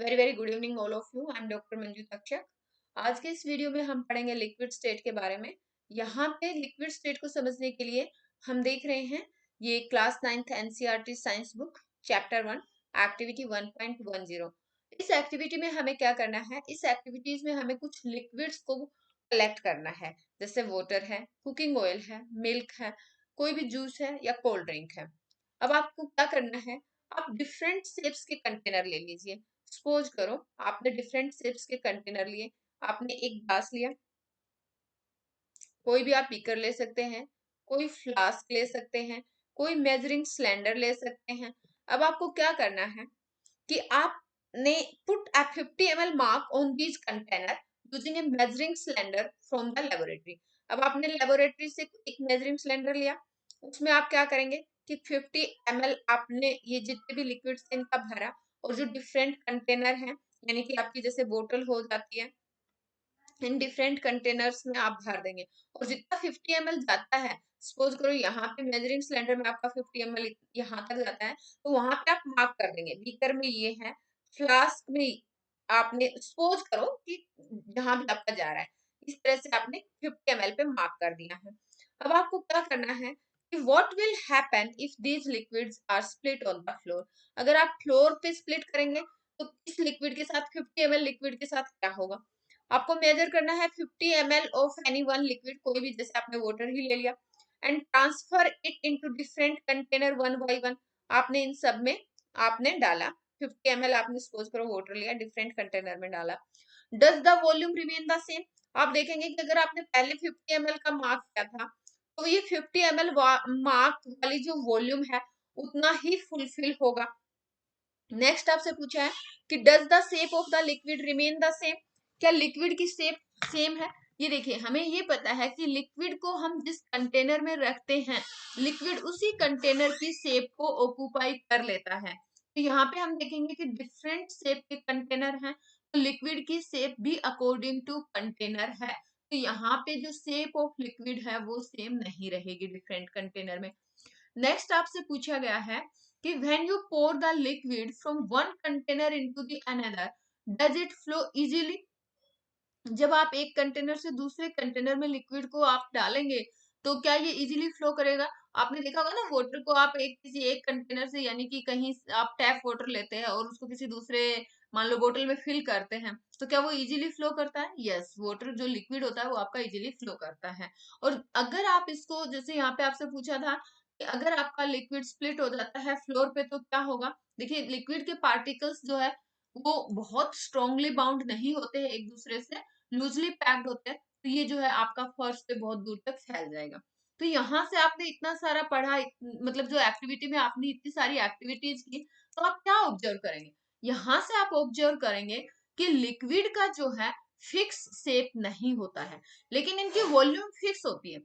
Very very good evening all of you. I am doctor Manju Takshak. आज के इस video में हम पढ़ेंगे लिक्विड स्टेट के बारे में। यहाँ पे लिक्विड स्टेट को समझने के लिए हम देख रहे हैं ये class 9th NCERT science book chapter 1 activity 1.10। इस एक्टिविटी में हमें क्या करना है, इस एक्टिविटीज में हमें कुछ लिक्विड्स को कलेक्ट करना है। जैसे वाटर है, कुकिंग ऑयल है, मिल्क है, कोई भी जूस है या कोल्ड ड्रिंक है। अब आपको क्या करना है, आप डिफरेंट शेप्स के कंटेनर ले लीजिए। सपोज करो आपने डिफरेंट शेप्स के कंटेनर लिए। आपने एक ग्लास लिया, कोई भी आप बीकर ले सकते हैं, कोई फ्लास्क ले सकते हैं, कोई मेजरिंग सिलेंडर ले सकते हैं। अब आपको क्या करना है कि आपने put a 50 ml mark on these container using a measuring cylinder from the laboratory। अब आपने लेबोरेटरी से एक मेजरिंग सिलेंडर लिया, उसमें आप क्या करेंगे कि 50 ml आपने ये जितने भी लिक्विड्स इनका भरा, और जो डिफरेंट कंटेनर हैं यानी कि आपकी जैसे बोतल हो जाती है, इन डिफरेंट कंटेनर्स में आप भर देंगे। और जितना 50 ml जाता है, सपोज करो यहाँ पे मेजरिंग सिलेंडर में आपका 50 ml यहाँ तक जाता है, तो वहां पे आप मार्क कर देंगे। बीकर में ये है, फ्लास्क में आपने सपोज करो कि जहां भी आपका जा रहा है, इस तरह से आपने 50 ml पे मार्क कर दिया है। अब आपको क्या करना है कि what will happen if these liquids are split on the floor. अगर आप फ्लोर पे स्प्लिट करेंगे तो इस लिक्विड के साथ 50 ml लिक्विड के साथ क्या होगा। आपको मेजर करना है 50 ml of any one liquid, कोई भी, जैसे आपने वाटर ही ले लिया, and transfer it into different container one by one. आपने इन सब में आपने डाला 50 ml, आपने सपोज करो वाटर लिया, डिफरेंट कंटेनर में डाला। Does the volume remain the same. आप देखेंगे कि अगर आपने पहले 50 ml का मार्क किया था, तो ये 50 ml मार्क वाली जो वॉल्यूम है उतना ही फुलफिल होगा। नेक्स्ट आपसे पूछा है कि does the shape of the liquid remain the same. क्या लिक्विड की शेप सेम है। ये देखिए, हमें ये पता है कि लिक्विड को हम जिस कंटेनर में रखते हैं, लिक्विड उसी कंटेनर की शेप को ऑक्यूपाई कर लेता है। तो यहाँ पे हम देखेंगे कि डिफरेंट शेप के कंटेनर हैं, तो लिक्विड की शेप भी अकॉर्डिंग टू कंटेनर है। तो यहाँ पे जो शेप ऑफ लिक्विड है वो सेम नहीं रहेगी डिफरेंट कंटेनर में। नेक्स्ट आपसे पूछा गया है कि when you pour the liquid from one container into the another, does it flow easily। जब आप एक कंटेनर से दूसरे कंटेनर में लिक्विड को आप डालेंगे तो क्या ये इजीली फ्लो करेगा। आपने देखा होगा ना, वाटर को आप किसी एक कंटेनर से, यानी कि कहीं आप टैप वाटर लेते हैं और उसको किसी दूसरे मान लो बोतल में फिल करते हैं, तो क्या वो इजीली फ्लो करता है। यस, वाटर जो लिक्विड होता है वो आपका इजीली फ्लो करता है। और अगर आप इसको, जैसे यहाँ पे आपसे पूछा था कि अगर आपका लिक्विड स्प्लिट हो जाता है फ्लोर पे तो क्या होगा। देखिए, लिक्विड के पार्टिकल्स जो है वो बहुत स्ट्रांगली बाउंड नहीं होते हैं एक दूसरे से, लूजली पैक्ड होते हैं, तो ये जो है आपका फर्श पे बहुत दूर तक फैल जाएगा। तो यहाँ से आपने इतना सारा पढ़ा, मतलब जो एक्टिविटी में आपने इतनी सारी एक्टिविटीज की, तो आप क्या ऑब्जर्व करेंगे। यहाँ से आप ऑब्जर्व करेंगे कि लिक्विड का जो है फिक्स शेप नहीं होता है, लेकिन इनकी वॉल्यूम फिक्स होती है।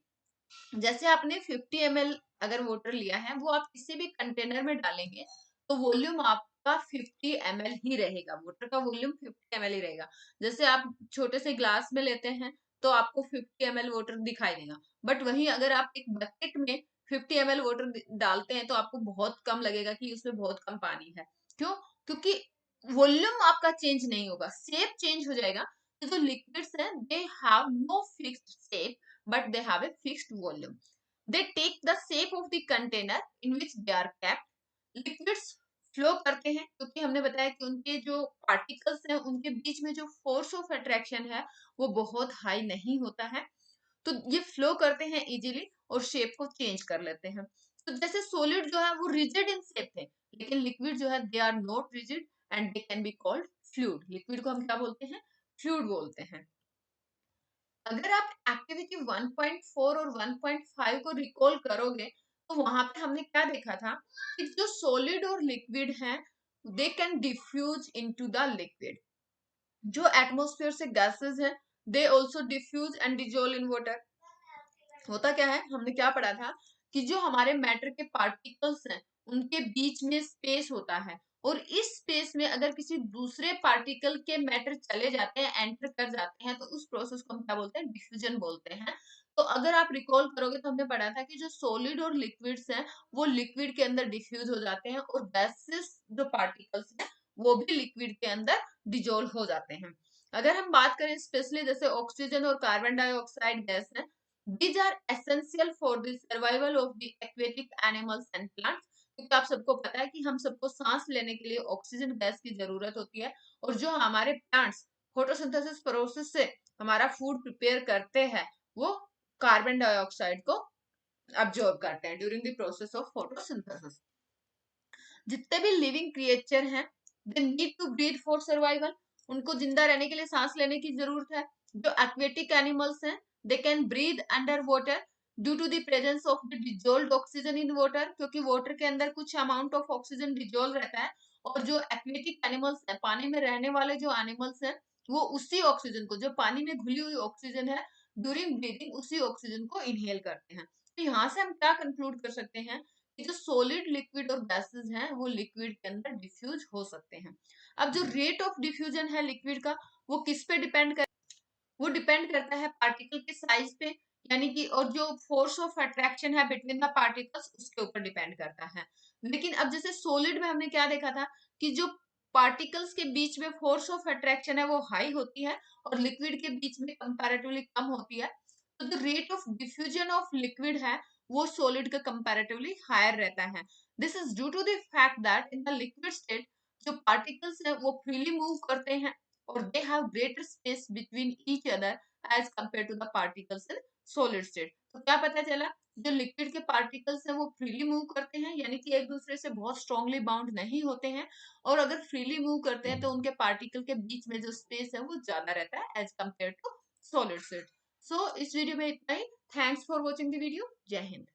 जैसे आपने 50 ml अगर वाटर लिया है, वो आप किसी भी कंटेनर में डालेंगे तो वॉल्यूम आपका 50 ml ही रहेगा, वाटर का वॉल्यूम 50 ml ही रहेगा। जैसे आप छोटे से ग्लास में लेते हैं तो आपको 50 ml वाटर दिखाई देगा, बट वहीं अगर आप एक बकेट में 50 ml वाटर डालते हैं तो आपको बहुत कम लगेगा कि उसमें बहुत कम पानी है। क्यों? क्योंकि वॉल्यूम आपका चेंज नहीं होगा, शेप चेंज हो जाएगा। तो जो लिक्विड्स हैं they have no fixed shape, but they have a fixed volume। They take the shape of the container in which they are kept। Liquids flow करते हैं क्योंकि हमने बताया कि उनके जो पार्टिकल्स हैं उनके बीच में जो फोर्स ऑफ अट्रैक्शन है वो बहुत हाई नहीं होता है, तो ये फ्लो करते हैं इजीली और शेप को चेंज कर लेते हैं। तो जैसे सॉलिड जो है वो रिजिड इन शेप थे, लेकिन लिक्विड जो है they are not rigid and they can be called fluid. Liquid को हम क्या बोलते हैं, फ्लूइड बोलते हैं। अगर आप एक्टिविटी 1.4 और 1.5 को रिकॉल करोगे तो वहां पे हमने क्या देखा था कि जो सॉलिड और लिक्विड हैं they can diffuse into the liquid. जो एटमॉस्फेयर से गैसेस हैं they also diffuse and dissolve in water. होता क्या है, हमने क्या पढ़ा था कि जो हमारे मैटर के पार्टिकल्स हैं उनके बीच में स्पेस होता है, और इस स्पेस में अगर किसी दूसरे पार्टिकल के मैटर चले जाते हैं, एंटर कर जाते हैं, तो उस प्रोसेस को हम क्या बोलते हैं, डिफ्यूजन बोलते हैं। तो अगर आप रिकॉल करोगे तो हमने पढ़ा था कि जो सॉलिड और लिक्विड्स हैं वो लिक्विड के अंदर डिफ्यूज हो जाते हैं, और गैसेस जो पार्टिकल्स हैं वो भी लिक्विड के अंदर डिजोल्व हो जाते हैं। अगर हम बात करें स्पेशली जैसे ऑक्सीजन और कार्बन डाइऑक्साइड गैस है, these are essential for the survival of the aquatic animals and plants. क्योंकि आप सबको पता है कि हम सबको सांस लेने के लिए ऑक्सीजन गैस की जरूरत होती है, और जो हमारे प्लांट्स फोटोसिंथेसिस प्रोसेस से हमारा फूड प्रिपेयर करते हैं वो कार्बन डाइऑक्साइड को अब्जॉर्ब करते हैं during the process of photosynthesis. जितने भी लिविंग क्रिएचर हैं they need to breathe for survival, उनको जिंदा रहने के लिए सांस लेने की जरूरत है। जो एक्वेटिक एनिमल्स हैं they can breathe under water due to the presence of the dissolved oxygen in water, क्योंकि वाटर के अंदर कुछ अमाउंट ऑफ ऑक्सीजन डिजोल्व रहता है। और जो एक्वेटिक एनिमल्स हैं, पानी में रहने वाले जो एनिमल्स हैं, वो उसी ऑक्सीजन को, जो पानी में घुली हुई ऑक्सीजन है, ड्यूरिंग ब्रीदिंग उसी ऑक्सीजन को इनहेल करते हैं। तो यहाँ से हम क्या कंक्लूड कर सकते हैं कि जो सॉलिड, लिक्विड और गैसेस हैं वो लिक्विड के अंदर डिफ्यूज हो सकते हैं। अब जो रेट ऑफ डिफ्यूजन है लिक्विड का, वो किस पे डिपेंड कर, वो डिपेंड करता है पार्टिकल के साइज पे, यानी कि, और जो फोर्स ऑफ अट्रैक्शन है बिटवीन द पार्टिकल्स उसके ऊपर डिपेंड करता है। लेकिन अब जैसे सॉलिड में हमने क्या देखा था कि जो पार्टिकल्स के बीच में फोर्स ऑफ अट्रैक्शन है वो हाई होती है, और लिक्विड के बीच में कंपैरेटिवली कम होती है। तो the rate of diffusion of liquid है वो सॉलिड का कंपैरेटिवली हायर रहता है। This is due to the fact that in the liquid state जो पार्टिकल्स है वो फ्रीली मूव करते हैं, और they have greater space between each other as compared to the particles in solid state। तो क्या पता चला, जो लिक्विड के पार्टिकल्स हैं वो फ्रीली मूव करते हैं, यानी कि एक दूसरे से बहुत स्ट्रांगली बाउंड नहीं होते हैं, और अगर फ्रीली मूव करते हैं तो उनके पार्टिकल के बीच में जो स्पेस है वो ज्यादा रहता है as compared to solid state. So इस वीडियो में इतना ही। Thanks for watching the video. जय हिंद।